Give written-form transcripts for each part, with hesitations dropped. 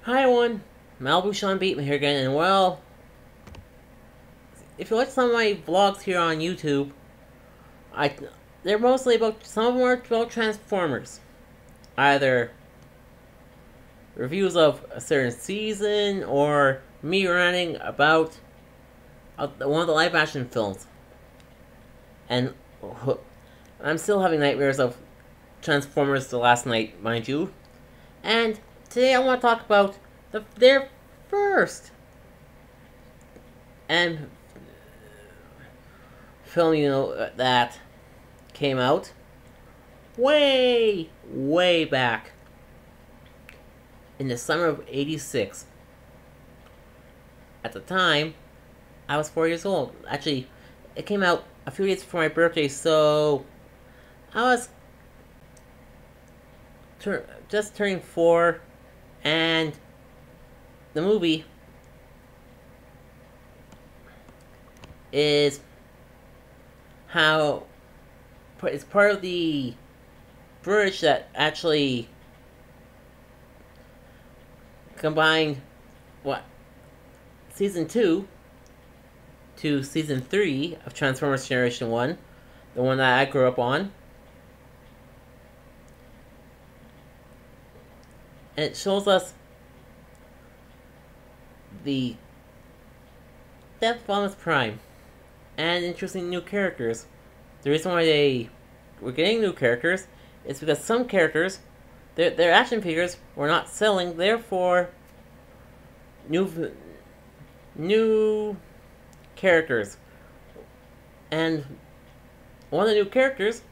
Hi everyone, Malibu Sean Beatman here again, and well, if you watch some of my vlogs here on YouTube, I they're mostly about, some of them are about Transformers. Either reviews of a certain season, or me ranting about one of the live action films. And I'm still having nightmares of Transformers the last night, mind you. And today I want to talk about their first and film, that came out way back in the summer of '86. At the time, I was 4 years old. Actually, it came out a few days before my birthday, so I was just turning 4, and the movie is how it's part of the bridge that actually combined season 2 to season 3 of Transformers Generation 1, the one that I grew up on. And it shows us the death of Optimus Prime and interesting new characters. The reason why they were getting new characters is because some characters, their action figures were not selling, therefore new characters. And one of the new characters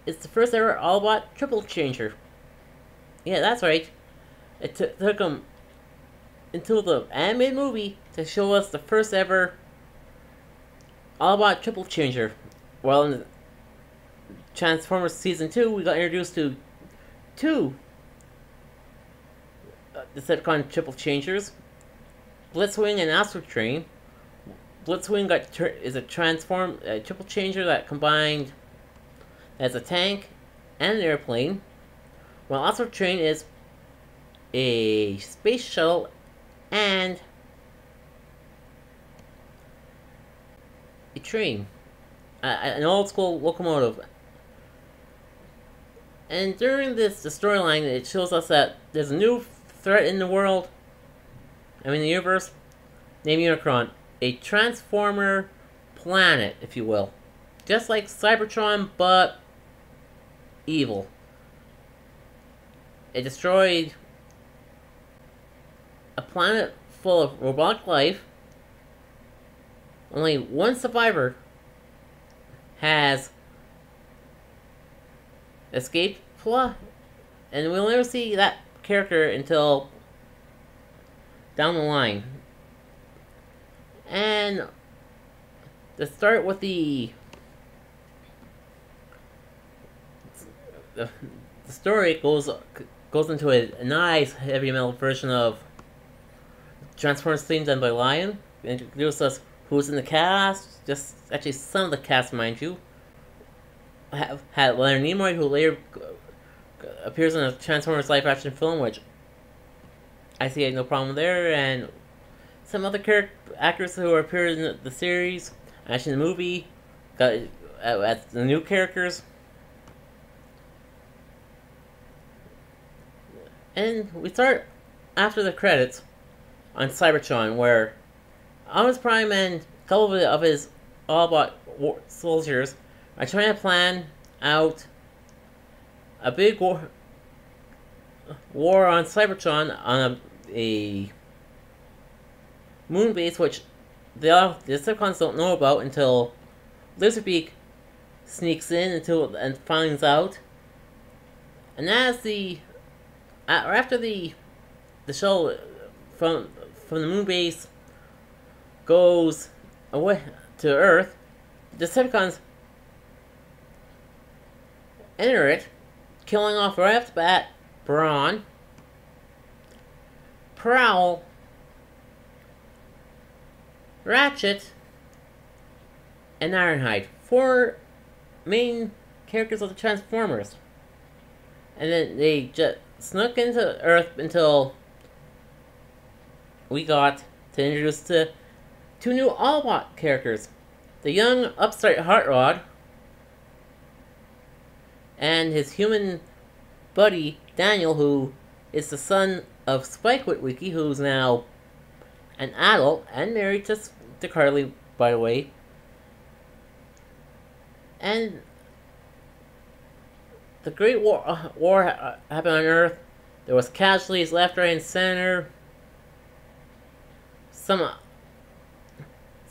is the first ever Autobot triple changer. Yeah, that's right. It took them until the animated movie to show us the first ever Autobot triple changer. Well, in Transformers Season 2, we got introduced to two Decepticon triple changers, Blitzwing and Astro Train. Blitzwing is a triple changer that combined as a tank and an airplane, while Astro Train is a space shuttle and a train, an old school locomotive. And during the storyline, it shows us that there's a new threat in the world, the universe, named Unicron, a Transformer planet, if you will. Just like Cybertron, but evil. It destroyed a planet full of robotic life. Only one survivor has escaped, and we'll never see that character until down the line. And to start with the story goes into a nice heavy metal version of Transformers theme done by Lion. It introduces us who's in the cast, just actually some of the cast, mind you. Had Leonard Nimoy, who later appears in a Transformers live action film, which I see no problem there, and some other actors who appeared in the series, actually in the movie, got as the new characters. And we start after the credits on Cybertron, where Optimus Prime and a couple of his Autobot soldiers are trying to plan out a big war on Cybertron on a moon base, which the Decepticons don't know about until Lizardbeak sneaks in and finds out. And after the shuttle from the moon base goes away to Earth, the Decepticons enter it, killing off right off the bat Brawn, Prowl, Ratchet, and Ironhide. 4 main characters of the Transformers. And then snuck into Earth until we got to introduce to two new Autobot characters. The young upstart Hot Rod and his human buddy Daniel, who is the son of Spike Witwicky, who's now an adult and married to Carly, by the way. And the Great War happened on Earth. There was casualties left, right, and center. Some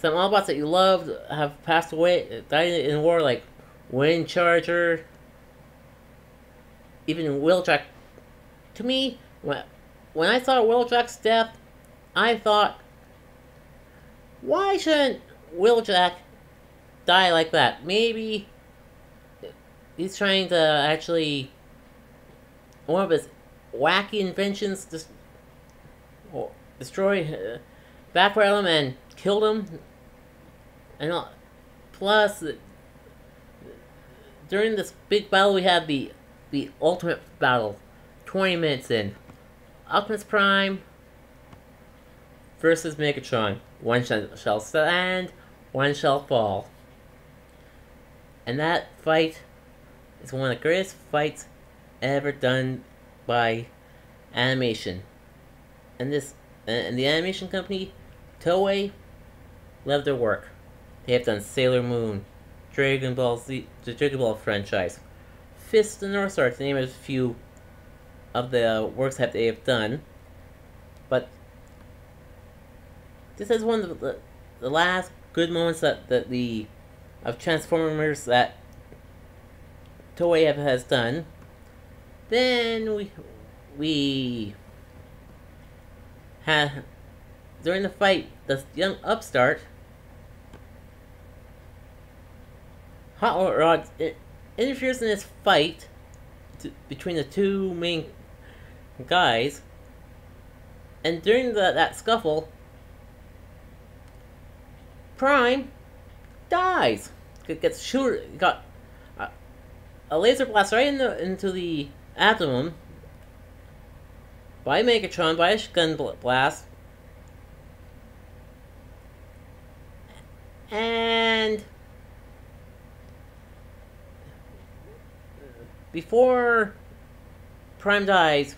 Autobots that you loved have passed away, died in war, like Wind Charger, even Wheeljack. To me, when I saw Wheeljack's death, I thought, why shouldn't Wheeljack die like that? Maybe he's trying to actually, one of his wacky inventions, destroy, backfire him and killed him. And plus, during this big battle, we had the ultimate battle, 20 minutes in. Optimus Prime versus Megatron. One shall stand, one shall fall. And that fight is one of the greatest fights ever done by animation. And the animation company, Toei, love their work. They have done Sailor Moon, Dragon Ball Z, the Dragon Ball franchise, Fist of the North Star, to name a few of the works that they have done. But this is one of the last good moments of Transformers that Toei has done. Then we had, during the fight, the young upstart Hot Rod interferes in this fight between the two main guys, and during that scuffle, Prime dies. Got a laser blast right into the abdomen by Megatron, by a gun blast, and before Prime dies,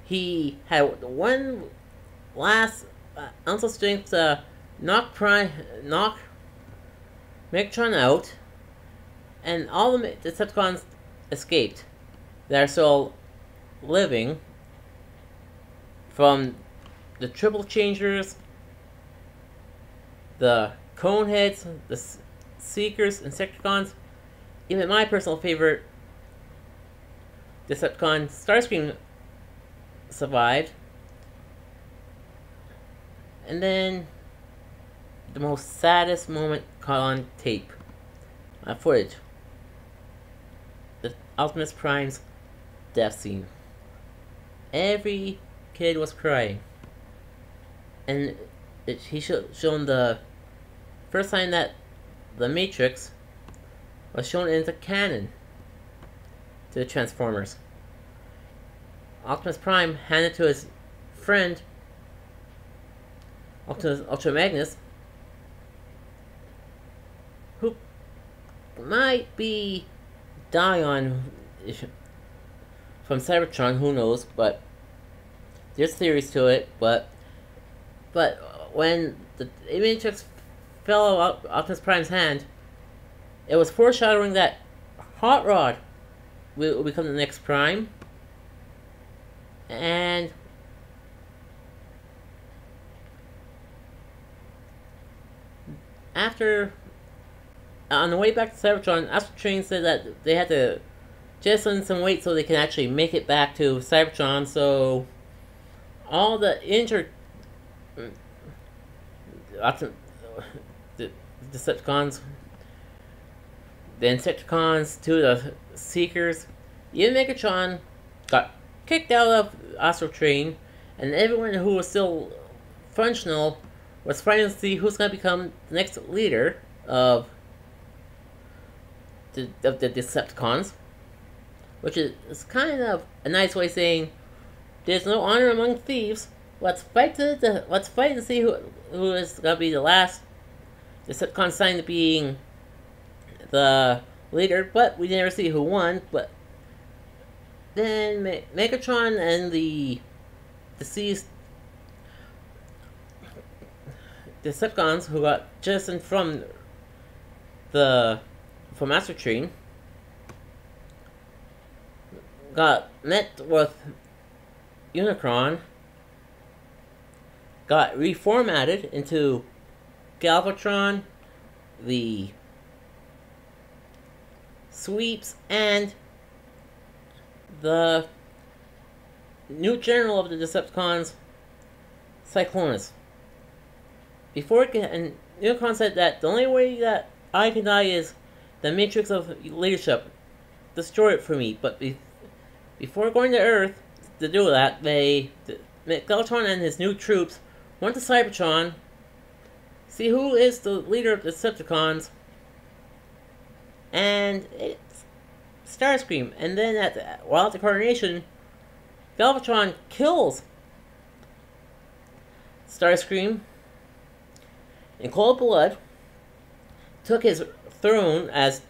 he had one last ounce of strength to knock Megatron out, and all the Decepticons escaped. They're still living, from the Triple Changers, the Coneheads, the Seekers, Insecticons, even my personal favorite, Decepticon Starscream, survived. And then the most saddest moment caught on tape, footage, the Optimus Prime's death scene. Every kid was crying, and he shown the first time that the Matrix was shown into canon to the Transformers. Optimus Prime handed to his friend Ultra Magnus, who might be Dion from Cybertron, who knows, but there's theories to it. But when the Matrix fell out of Optimus Prime's hand, it was foreshadowing that Hot Rod will become the next Prime. And after, on the way back to Cybertron, Astro Train said that they had to jettison some weight so they can actually make it back to Cybertron. So all the Decepticons, the Insecticons, to the Seekers, even Megatron got kicked out of Astro Train, and everyone who was still functional was fighting to see who's going to become the next leader of the Decepticons. which is kind of a nice way of saying there's no honor among thieves. Let's fight and see who is gonna be the last Decepticon signed to being the leader. But we never see who won. But then Megatron and the deceased Decepticons who got jettisoned from Master Train got met with Unicron, got reformatted into Galvatron, the Sweeps, and the new general of the Decepticons, Cyclonus. And Unicron said that the only way that I can die is the matrix of leadership. Destroy it for me. But before going to Earth to do that, Galvatron and his new troops went to Cybertron, see who is the leader of the Decepticons, and it's Starscream. And then while at the coronation, Galvatron kills Starscream in cold blood, took his throne as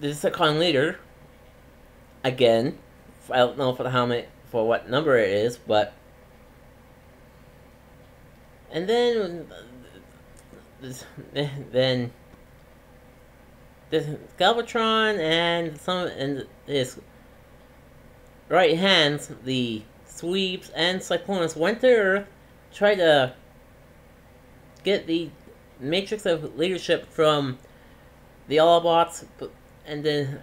the Decepticon leader again. I don't know for what number it is, but and then Galvatron and his right hands, the Sweeps and Cyclonus, went to Earth, tried to get the matrix of leadership from the Autobots, and the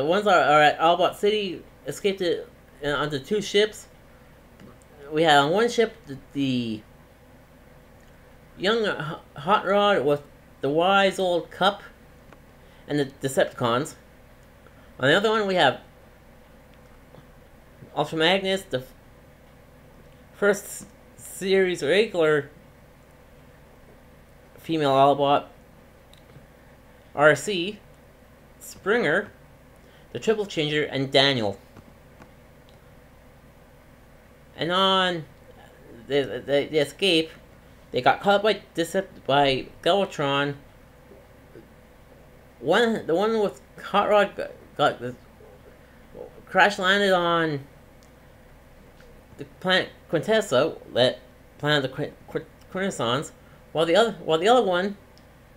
ones that are at Autobot City escaped it onto two ships. We had on one ship the young Hot Rod with the wise old Cup and the Decepticons. On the other one we have Ultra Magnus, the first series regular female Autobot, RC, Springer, the Triple Changer, and Daniel. And on the escape, they got caught by Galvatron. The one with Hot Rod got crash landed on the planet Quintessa, that planet of the Quintessons, while the other one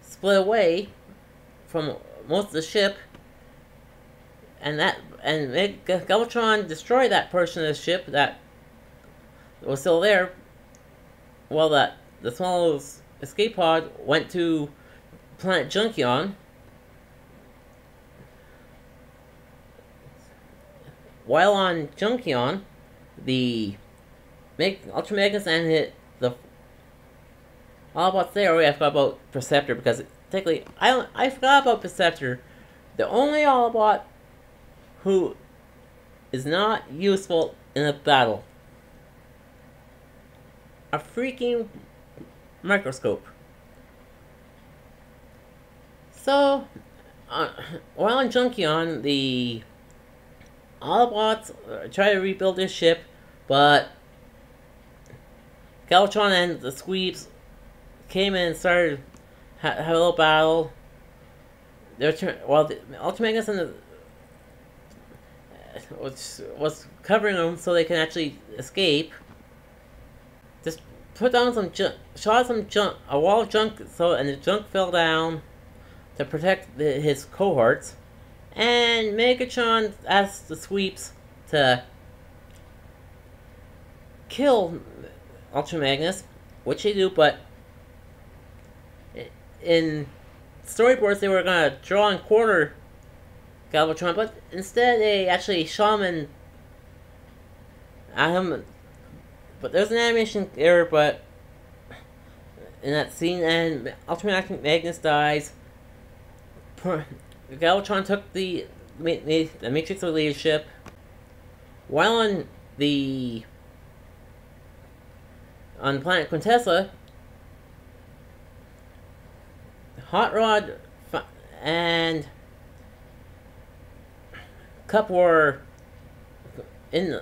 split away from most of the ship, and Galvatron destroyed that portion of the ship that was still there, while the smallest escape pod went to planet Junkion. While on Junkion, the Ultra Magnus and the Autobots there. I forgot about Perceptor, because technically I forgot about Perceptor. The only Autobot who is not useful in a battle. A freaking microscope. So, while on Junkion, the Autobots try to rebuild their ship, but Galvatron and the Sweeps came in and started have a little battle. While the Ultra Magnus and was covering them so they can actually escape, just put down some a wall of junk, and the junk fell down to protect his cohorts. And Megatron asked the Sweeps to kill Ultra Magnus, which they do, but in storyboards they were gonna draw and quarter Galvatron, but instead they actually shaman at him. But there's an animation error, but in that scene, and Ultra Magnus dies. Galvatron took the matrix of leadership. While on planet Quintessa, Hot Rod and Cup were in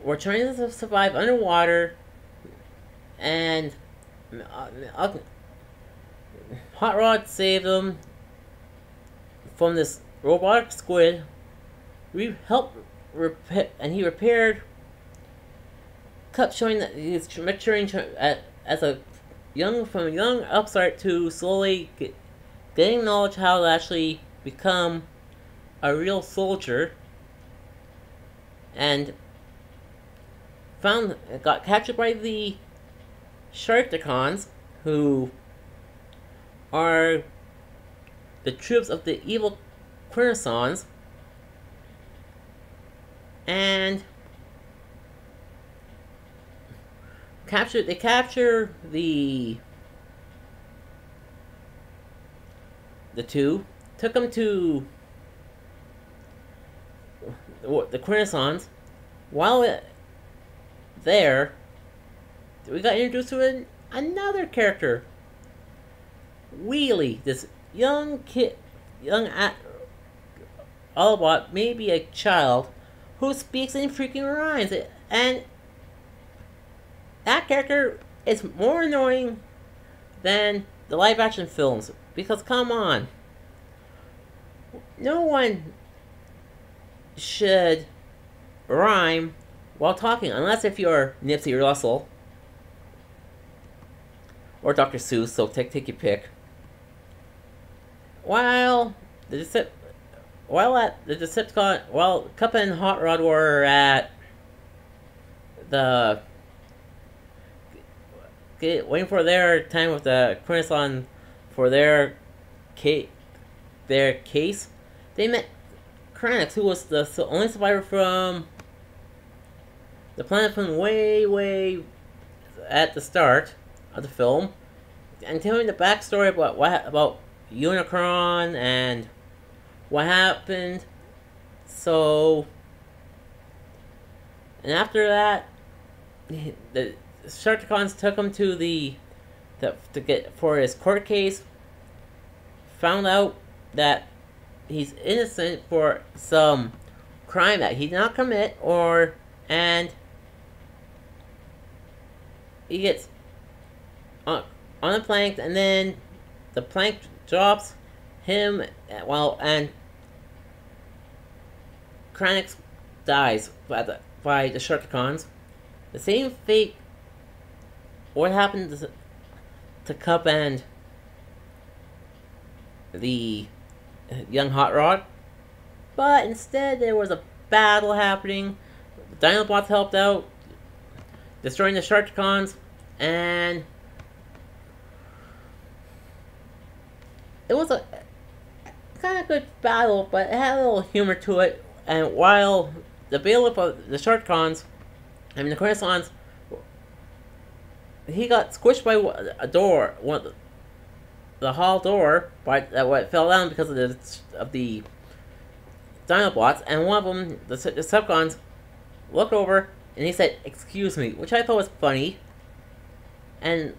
were trying to survive underwater, and Hot Rod saved them from this robotic squid. And he repaired Cup, showing that he's maturing as a young upstart to slowly getting knowledge how to actually become a real soldier, and got captured by the Sharkticons, who are the troops of the evil Quintessons, and they capture the two, took them to the Quintessons. While there, we got introduced to another character, Wheelie, this young Autobot, maybe a child, who speaks in freaking rhymes, and that character is more annoying than the live-action films, because come on, no one should rhyme while talking, unless if you're Nipsey Russell or Dr. Seuss, so take your pick. While Cup and Hot Rod were at the waiting for their time with the Quintesson for their case, they met Kranix, who was the only survivor from the planet from way at the start of the film, and telling the backstory about Unicron and what happened. So, and after that, the Sharkticons took him to for his court case. Found out that he's innocent for some crime that he did not commit, and he gets on the plank, and then the plank drops him, and Kranix dies by the Sharkticons. The same fate what happened to Cup and the young Hot Rod, but instead there was a battle happening. The Dinobots helped out, destroying the Sharkticons, and it was a kind of good battle, but it had a little humor to it. And while the bailiff of the Sharkticons, the Quintessons, he got squished by a door, the hall door, what fell down because of the Dinobots, and one of them, the Decepticons, looked over and he said, "Excuse me," which I thought was funny. And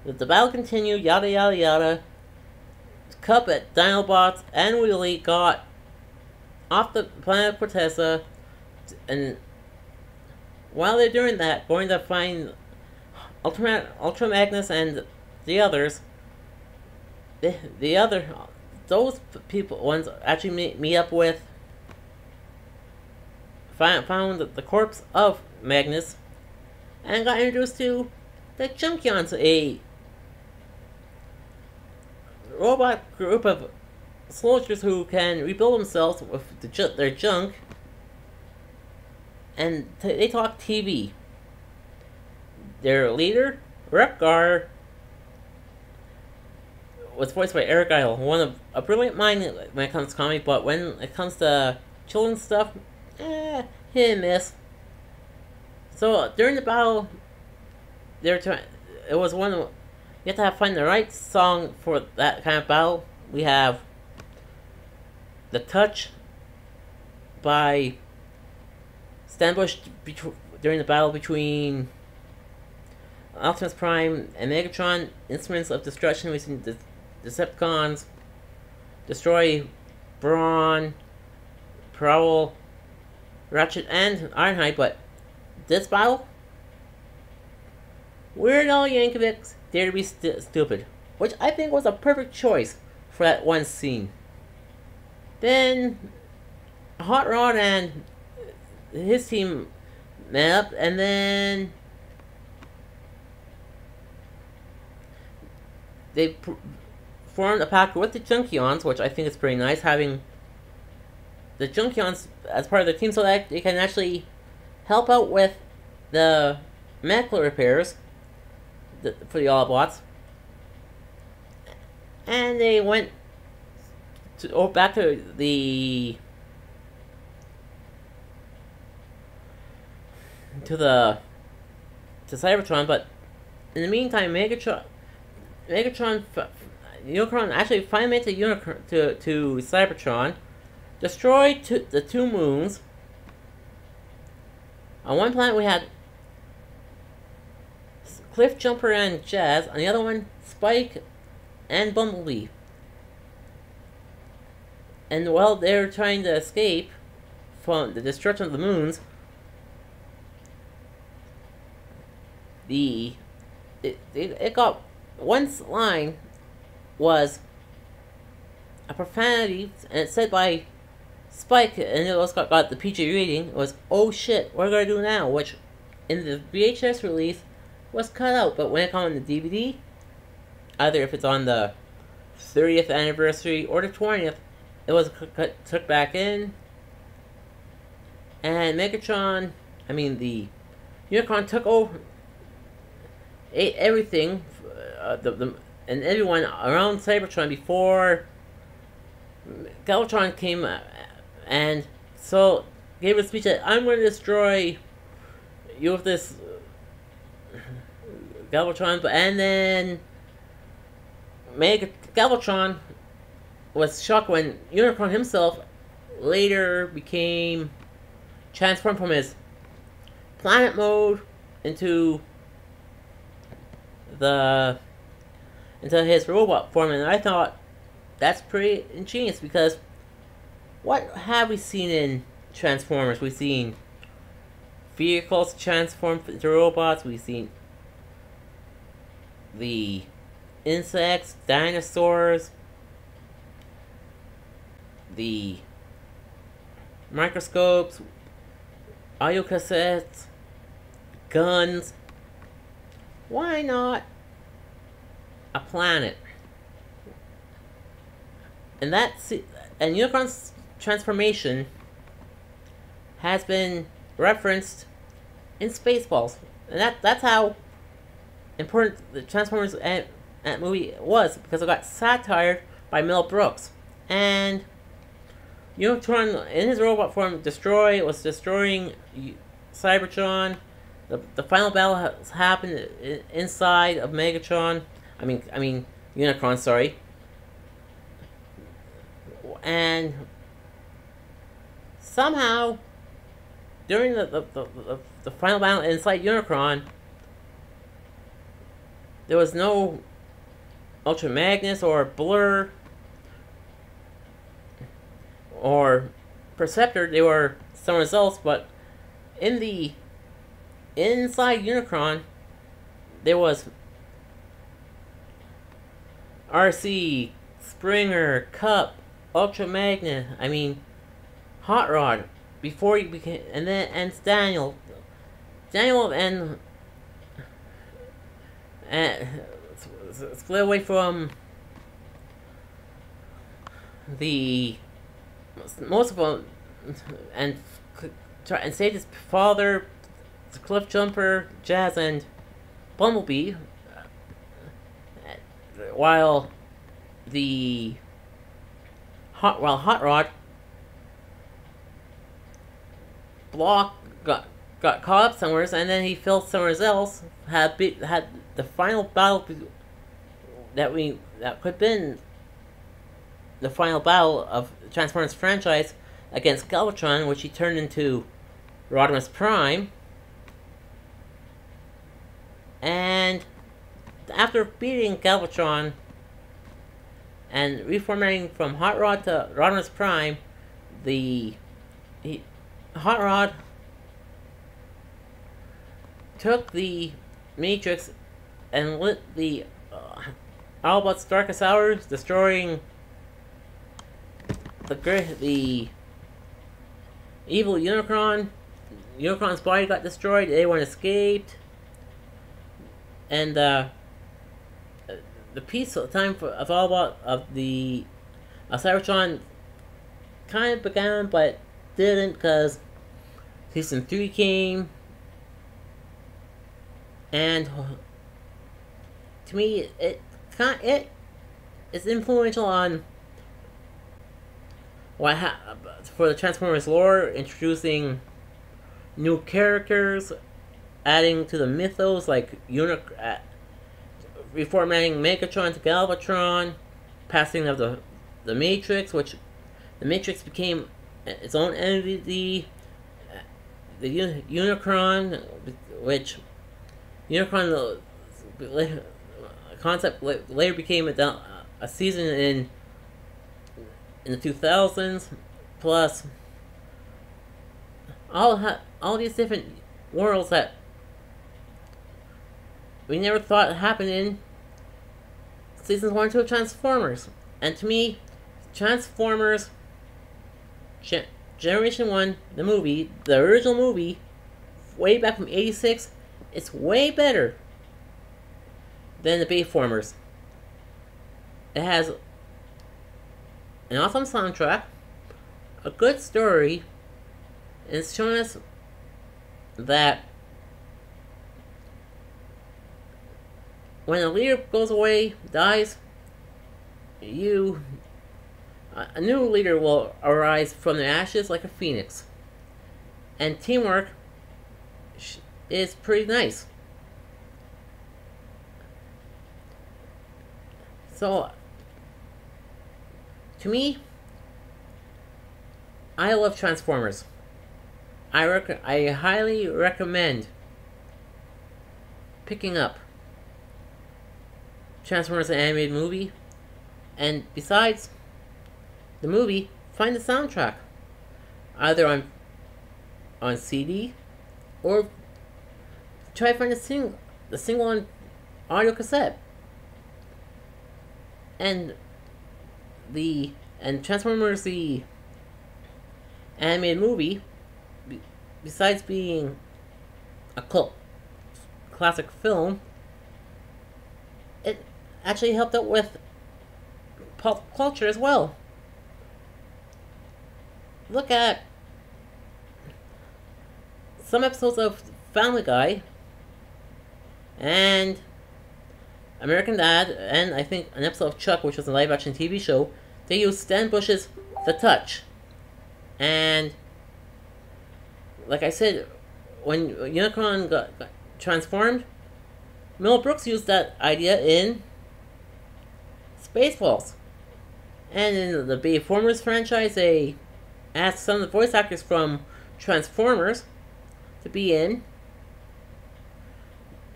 the battle continued, yada yada yada. Cup, Dinobots, and Wheelie got off the planet Corteza, and while they're doing that, going to find Ultra Magnus and the others, those ones actually meet up with, found the corpse of Magnus, and got introduced to the Junkions, a robot group of soldiers who can rebuild themselves with their junk, and they talk TV. Their leader, Repgar, was voiced by Eric Idle, a brilliant mind when it comes to comedy, but when it comes to children's stuff, hit and miss. So during the battle, it was you have to find the right song for that kind of battle. We have The Touch by Stan Bush during the battle between Optimus Prime and Megatron. Instruments of Destruction, we see the Decepticons destroy Brawn Prowl, Ratchet, and Ironhide, but this battle, Weird Al Yankovic's Dare to Be Stupid, which I think was a perfect choice for that one scene. Then Hot Rod and his team met up, and then they formed a pact with the Junkions, which I think is pretty nice, having the Junkions as part of the team so that they can actually help out with the medical repairs for the Autobots. And they went back to Cybertron, but in the meantime, Unicron actually finally made to Cybertron, destroyed the two moons. On one planet we had Cliffjumper and Jazz, on the other one Spike and Bumblebee. And while they were trying to escape from the destruction of the moons, it got one line was a profanity, and it's said by Spike, and it also got the PG rating. It was, "Oh shit, what are we gonna do now?" Which in the VHS release was cut out, but when it comes on the DVD, either if it's on the 30th anniversary or the 20th, it was took back in. And the Unicron took over, ate everything, and everyone around Cybertron before Galvatron came, and so gave a speech that I'm going to destroy you with this Galvatron, and then Galvatron was shocked when Unicron himself later became transformed from his planet mode into his robot form, and I thought that's pretty ingenious, because what have we seen in Transformers? We've seen vehicles transform into robots, we've seen the insects, dinosaurs, the microscopes, audio cassettes, guns. Why not a planet? And Unicron's transformation has been referenced in Spaceballs, and that's how important the Transformers that movie was, because it got satired by Mel Brooks. And Unicron, in his robot form, was destroying Cybertron. The final battle has happened inside of Megatron. I mean Unicron, sorry. And somehow, during the final battle inside Unicron, there was no Ultra Magnus or Blur or Perceptor. They were somewhere else, but inside Unicron, there was RC, Springer, Cup, Ultra Magnus. Hot Rod before he became, and Daniel and split away from the most of them, and saved his father, Cliffjumper, Jazz, and Bumblebee, while Hot Rod got caught up somewhere, and then he fell somewhere else. Had the final battle that could have been the final battle of the Transformers franchise against Galvatron, which he turned into Rodimus Prime. And after beating Galvatron and reformatting from Hot Rod to Rodimus Prime, the Hot Rod took the Matrix and lit the Autobots' darkest hours, destroying the evil Unicron. Unicron's body got destroyed. Everyone escaped, and the peaceful time of Autobot of the Cybertron kind of began, but didn't, because season 3 came, and to me, it is influential on for the Transformers lore, introducing new characters, adding to the mythos like reformatting Megatron to Galvatron, passing of the Matrix, which the Matrix became its own entity. The Unicron, which Unicron concept later became a season in the 2000s, plus all these different worlds that we never thought happened in seasons 1 and 2 of Transformers. And to me, Transformers Generation 1, the movie, the original movie, way back from '86, it's way better than the Bayformers. It has an awesome soundtrack, a good story, and it's showing us that when a leader goes away, dies, a new leader will arise from the ashes like a phoenix. And teamwork is pretty nice. So, to me, I love Transformers. I highly recommend picking up Transformers the animated movie, and besides the movie, find the soundtrack either on CD, or try to find the single on audio cassette. And Transformers the animated movie, besides being a cult classic film, it actually helped out with pop culture as well. Look at some episodes of Family Guy and American Dad, and I think an episode of Chuck, which was a live-action TV show. They used Stan Bush's The Touch. And like I said, when Unicron got transformed, Mel Brooks used that idea in Spaceballs. And in the Bayformers franchise, they asked some of the voice actors from Transformers to be in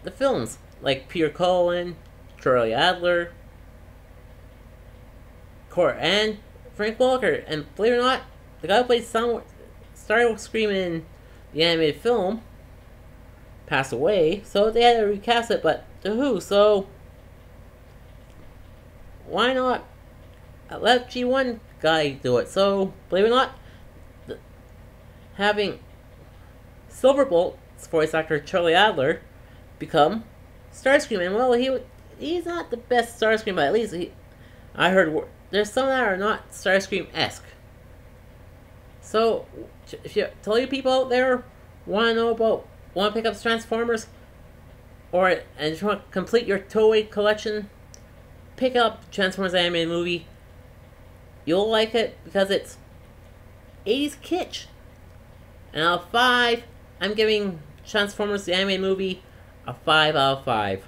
the films, like Peter Cullen, Charlie Adler, and Frank Walker. And believe it or not, the guy who played Starscream in the animated film passed away, so they had to recast it, but to who? So why not let G1 guy do it? So believe it or not, having Silverbolt's voice actor Charlie Adler become Starscream, and well, he's not the best Starscream, but at least I heard there's some that are not Starscream-esque. So if you tell you people out there want to pick up Transformers, and just want to complete your toy collection, pick up Transformers animated movie. You'll like it because it's 80s kitsch. And out of 5, I'm giving Transformers the animated movie a 5 out of 5.